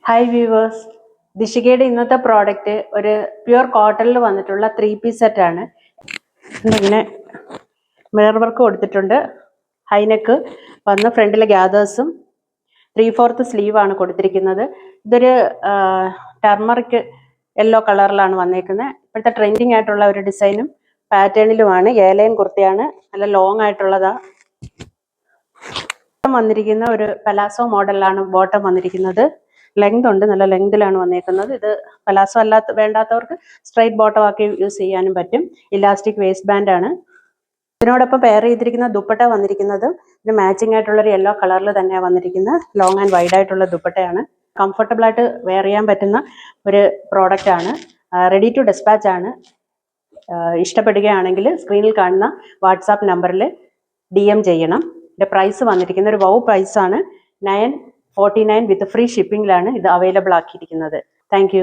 Hi viewers, ദിശികയുടെ ഇന്നത്തെ product ഒരു pure കോട്ടണിൽ വന്നിട്ടുള്ള 3-piece സെറ്റാണ്. ഇങ്ങനെ മിറർ വർക്ക് കൊടുത്തിട്ടുണ്ട്. ഹൈനെക്ക് വന്ന് ഫ്രണ്ടിലെ ഗ്യാദേഴ്സും 3/4 സ്ലീവാണ് കൊടുത്തിരിക്കുന്നത്. ഇതൊരു ടർമറിക് യെല്ലോ കളറിലാണ് വന്നേക്കുന്നത്. ഇപ്പോഴത്തെ ട്രെൻഡിങ് ആയിട്ടുള്ള ഒരു ഡിസൈനും പാറ്റേണിലുമാണ്. ഏലൈൻ കുർത്തിയാണ്, നല്ല ലോങ് ആയിട്ടുള്ളതാ. വന്നിരിക്കുന്ന ഒരു പലാസോ മോഡലിലാണ് ബോട്ടം വന്നിരിക്കുന്നത്. ലെങ്ത് ഉണ്ട്, നല്ല ലെങ്തിലാണ് വന്നേക്കുന്നത്. ഇത് പലാസോ വേണ്ടാത്തവർക്ക് സ്ട്രൈറ്റ് ബോട്ടം ആക്കി യൂസ് ചെയ്യാനും പറ്റും. ഇലാസ്റ്റിക് വേസ്റ്റ് ബാൻഡ് ആണ്. ഇതിനോടൊപ്പം പെയർ ചെയ്തിരിക്കുന്ന ദുപ്പട്ട വന്നിരിക്കുന്നത് ഇത് മാച്ചിങ് ആയിട്ടുള്ള ഒരു യെല്ലോ കളറിൽ തന്നെയാണ് വന്നിരിക്കുന്നത്. ലോങ് ആൻഡ് വൈഡ് ആയിട്ടുള്ള ദുപ്പട്ടയാണ്. കംഫർട്ടബിൾ ആയിട്ട് വെയർ ചെയ്യാൻ പറ്റുന്ന ഒരു പ്രോഡക്റ്റ് ആണ്. റെഡി ടു ഡിസ്പാച്ച് ആണ്. ഇഷ്ടപ്പെടുകയാണെങ്കിൽ സ്ക്രീനിൽ കാണുന്ന വാട്സാപ്പ് നമ്പറിൽ DM ചെയ്യണം. ഇതിന്റെ പ്രൈസ് വന്നിരിക്കുന്ന ഒരു വൗ പ്രൈസാണ്. 949 വിത്ത് ഫ്രീ ഷിപ്പിംഗിലാണ് ഇത് അവൈലബിൾ ആക്കിയിരിക്കുന്നത്. താങ്ക്